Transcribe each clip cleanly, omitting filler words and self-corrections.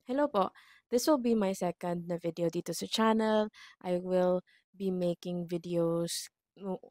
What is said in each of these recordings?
Hello po. This will be my second na video dito sa channel. I will be making videos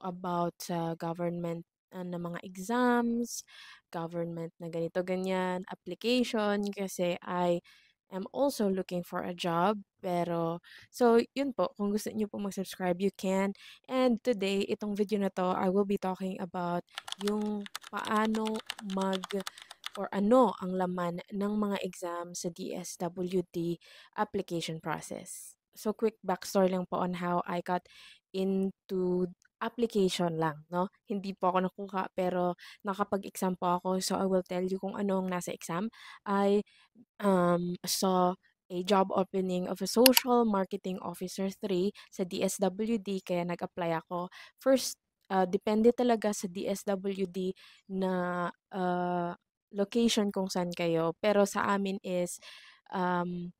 about sa government na mga exams, government na ganito ganyan, application kasi I am also looking for a job. Pero so yun po, kung gusto niyo po mag-subscribe, you can. And today, itong video na to, I will be talking about yung paano or ano ang laman ng mga exam sa DSWD application process. So quick backstory lang po on how I got into application lang, no? Hindi po ako nakuha pero nakapag-exam po ako. So I will tell you kung ano ang nasa exam. I saw a job opening of a social marketing officer 3 sa DSWD kaya nag-apply ako. First, depende talaga sa DSWD na location kung saan kayo. Pero sa amin is um,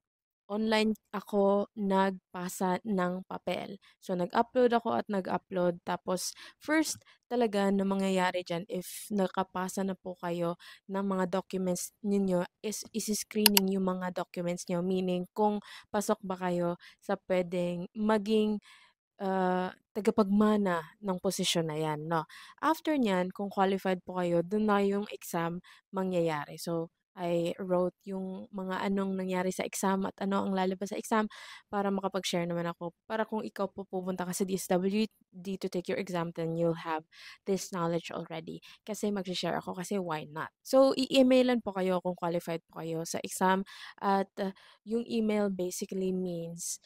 online ako nagpasa ng papel. So, nag-upload ako at nag-upload. Tapos, first talaga na mangyayari dyan if nakapasa na po kayo ng mga documents ninyo is isi-screening yung mga documents nyo. Meaning, kung pasok ba kayo sa pwedeng maging tagapagmana ng posisyon na yan, no? After nyan, kung qualified po kayo, dun na yung exam mangyayari. So, I wrote yung mga anong nangyari sa exam at ano ang lalabas sa exam para makapag-share naman ako. Para kung ikaw po pupunta ka sa DSWD to take your exam, then you'll have this knowledge already. Kasi mag-share ako kasi why not? So, i-emailan po kayo kung qualified po kayo sa exam at yung email basically means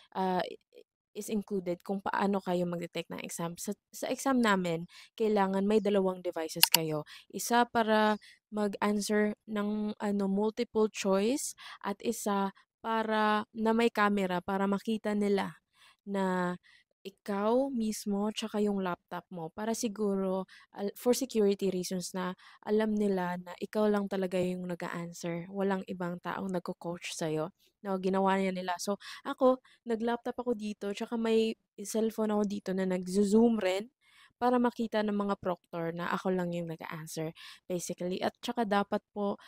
is included kung paano kayo mag-detect ng exam. Sa exam namin, kailangan may dalawang devices kayo. Isa para mag-answer ng multiple choice at isa para na may camera para makita nila na ikaw mismo tsaka yung laptop mo para siguro for security reasons na alam nila na ikaw lang talaga yung nag-a-answer. Walang ibang taong nagko-coach sa'yo. No, ginawa niya nila. So, ako, nag-laptop ako dito tsaka may cellphone ako dito na nag-zoom rin para makita ng mga proctor na ako lang yung nag-a-answer basically. At tsaka dapat po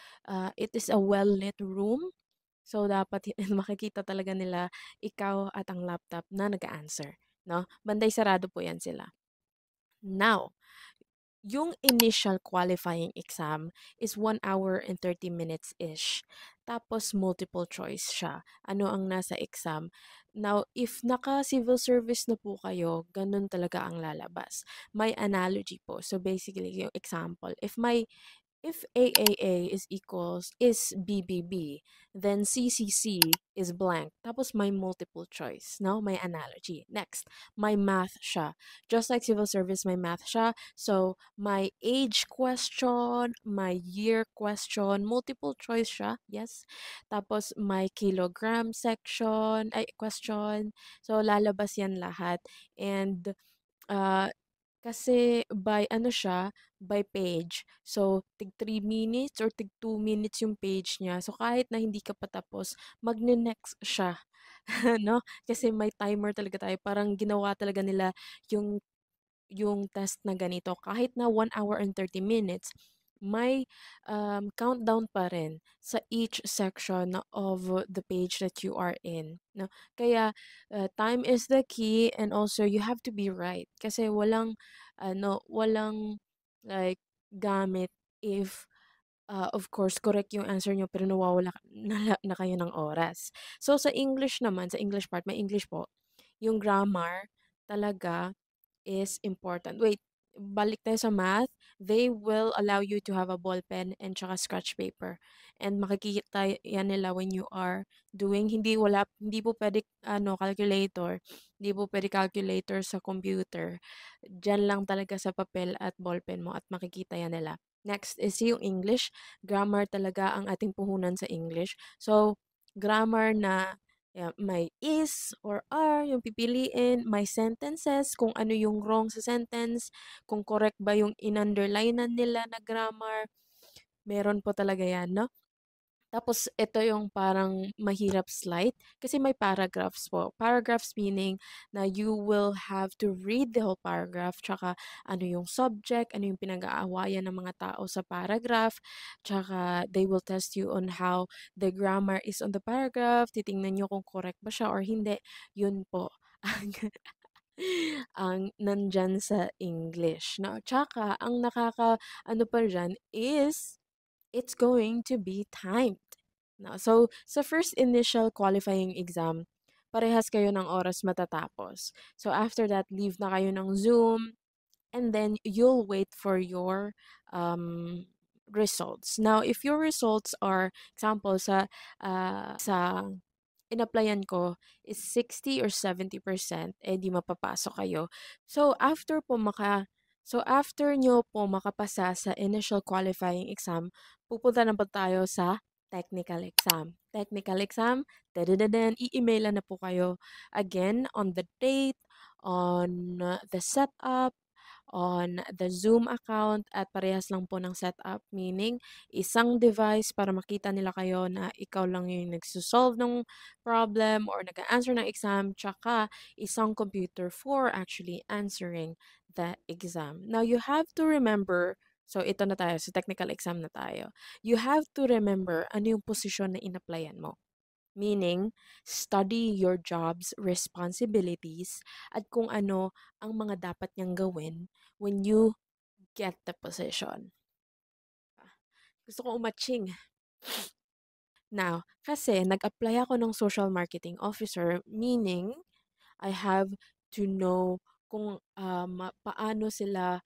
it is a well-lit room. So, dapat makikita talaga nila ikaw at ang laptop na nag-a-answer, 'no? Banday sarado po 'yan sila. Now, yung initial qualifying exam is 1 hour and 30 minutes-ish. Tapos multiple choice siya. Ano ang nasa exam? Now, if naka-civil service na po kayo, ganun talaga ang lalabas. May analogy po. So basically, yung example, if AAA is BBB, then CCC is blank. Tapos may multiple choice, no? May analogy. Next, may math siya. Just like civil service, may math siya. So, may age question, may year question, multiple choice siya. Yes. Tapos may kilogram section, ay question. So, lalabas yan lahat. And uh, kasi by ano siya, by page. So, tig 3 minutes or tig 2 minutes yung page niya. So, kahit na hindi ka pa tapos, magne-next siya. No? Kasi may timer talaga tayo. Parang ginawa talaga nila yung test na ganito. Kahit na 1 hour and 30 minutes, may countdown pa rin sa each section of the page that you are in. No? Kaya, time is the key and also you have to be right. Kasi walang like gamit if of course, correct yung answer nyo pero nawawala na kayo ng oras. So, sa English naman, sa English part, may English po. Yung grammar talaga is important. Wait, balik tayo sa math. They will allow you to have a ball pen and tsaka scratch paper. And makikita yan nila when you are doing, hindi po pwede, calculator. Hindi po pwede calculator sa computer. Diyan lang talaga sa papel at ball pen mo at makikita yan nila. Next is yung English. Grammar talaga ang ating puhunan sa English. So, grammar na may is or are yung pipiliin, may sentences, kung ano yung wrong sa sentence, kung correct ba yung in-underlinean nila na grammar, meron po talaga yan, no? Tapos ito yung parang mahirap slide kasi may paragraphs po. Paragraphs meaning na you will have to read the whole paragraph, tsaka ano yung subject, ano yung pinag-aawayan ng mga tao sa paragraph, tsaka they will test you on how the grammar is on the paragraph, titingnan nyo kung correct ba siya or hindi. Yun po ang ang nandyan sa English. No? Tsaka ang ano pa dyan is it's going to be timed. No? So, sa first initial qualifying exam, parehas kayo ng oras matatapos. So, after that, leave na kayo ng Zoom, and then you'll wait for your results. Now, if your results are, example, sa in-applyan ko is 60 or 70%, eh di mapapasok kayo. So after nyo po makapasa sa initial qualifying exam, pupunta na po tayo sa technical exam. Technical exam, dadadadan, i-emailan na po kayo again on the date, on the setup, on the Zoom account at parehas lang po ng setup. Meaning, isang device para makita nila kayo na ikaw lang yung nagsosolve ng problem or nag-answer ng exam, tsaka isang computer for actually answering the exam. Now, you have to remember, so ito na tayo, sa technical exam na tayo. You have to remember ano yung posisyon na in-applyan mo. Meaning, study your job's responsibilities at kung ano ang mga dapat niyang gawin when you get the position. Gusto ko umatching. Now, kasi nag-apply ako ng social marketing officer, meaning I have to know kung paano sila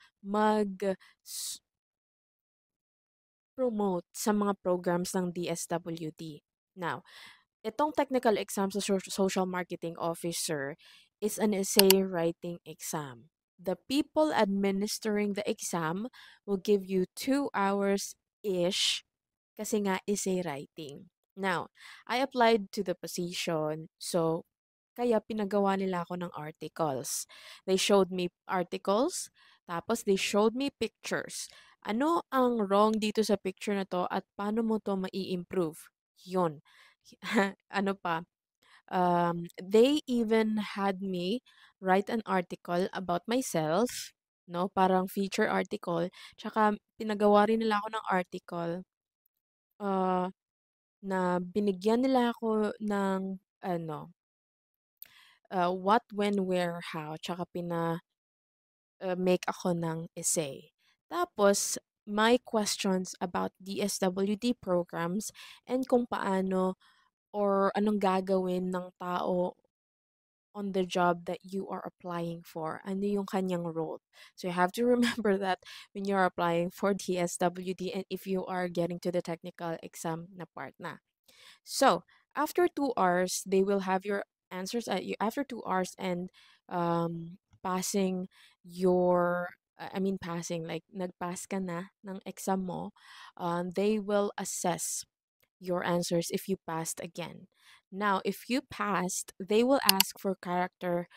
promote sa mga programs ng DSWD. Now, itong technical exam sa social marketing officer is an essay writing exam. The people administering the exam will give you 2 hours-ish kasi nga essay writing. Now, I applied to the position, so kaya pinagawa nila ako ng articles. They showed me articles, tapos they showed me pictures. Ano ang wrong dito sa picture na to at paano mo to mai-improve? Yun. Ano pa? They even had me write an article about myself, no? Parang feature article. Tsaka pinagawa rin nila ako ng article uh, na binigyan nila ako ng ano, what, when, where, how, tsaka make ako ng essay. Tapos, my questions about DSWD programs and kung paano or anong gagawin ng tao on the job that you are applying for. Ano yung kanyang role. So you have to remember that when you're applying for DSWD and if you are getting to the technical exam na part na. So, after 2 hours, they will have your answers at you after 2 hours and passing passing, like nagpass ka na ng exam mo, they will assess your answers if you passed again. Now, if you passed, they will ask for character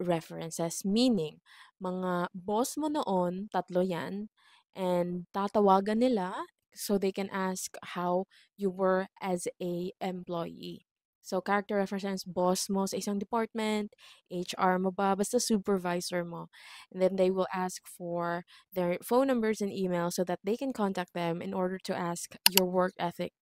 references, meaning mga boss mo noon, tatlo yan, and tatawagan nila so they can ask how you were as a employee. So, character reference, boss mo sa isang department, HR mo ba, basta supervisor mo. And then they will ask for their phone numbers and email so that they can contact them in order to ask your work ethic,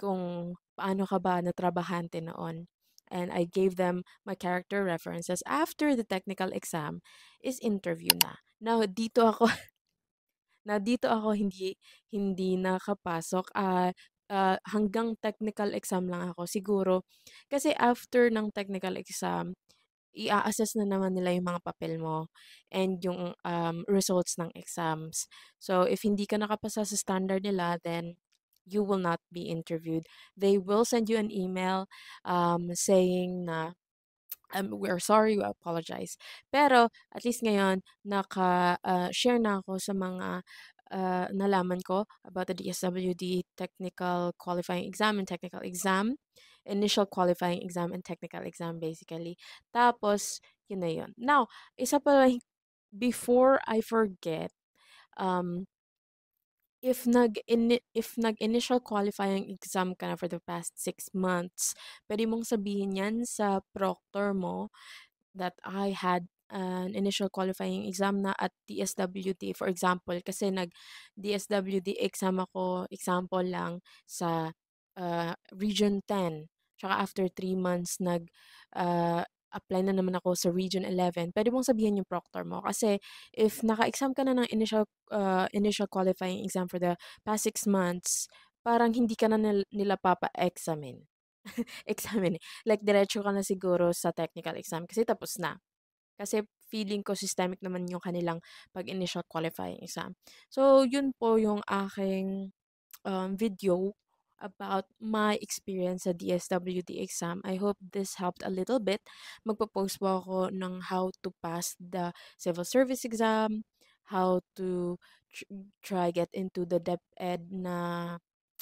kung paano ka ba natrabahante noon. And I gave them my character references. After the technical exam is interview na. Now, dito ako hindi hindi nakapasok. Hanggang technical exam lang ako. Siguro, kasi after ng technical exam, i-a-assess na naman nila yung mga papel mo and yung results ng exams. So, if hindi ka nakapasa sa standard nila, then you will not be interviewed. They will send you an email saying na we're sorry, we apologize. Pero at least ngayon share na ako sa mga nalaman ko about the DSWD technical qualifying exam and technical exam, initial qualifying exam and technical exam basically. Tapos yun na yun. Now, isa pa lang, before I forget, um if nag-initial qualifying exam ka na for the past 6 months, puwede mong sabihin 'yan sa proctor mo that I had an initial qualifying exam na at DSWD. For example, kasi nag-DSWD exam ako, example lang, sa, Region 10. Tsaka after 3 months apply na naman ako sa Region 11. Puwede mong sabihin yung proctor mo kasi if naka-exam ka na ng initial qualifying exam for the past 6 months, parang hindi ka na nila papa-examine. Examine, like diretso ka na siguro sa technical exam kasi tapos na. Kasi feeling ko systemic naman yung kanilang pag-initial qualifying exam. So, yun po yung aking, video about my experience sa DSWD exam. I hope this helped a little bit. Magpo-post po ako ng how to pass the civil service exam, how to tr try get into the DepEd na,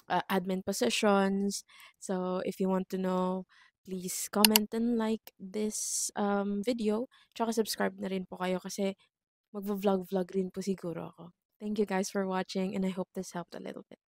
admin positions. So, if you want to know, please comment and like this, video. Tsaka subscribe na rin po kayo kasi magvo-vlog-vlog rin po siguro ako. Thank you guys for watching and I hope this helped a little bit.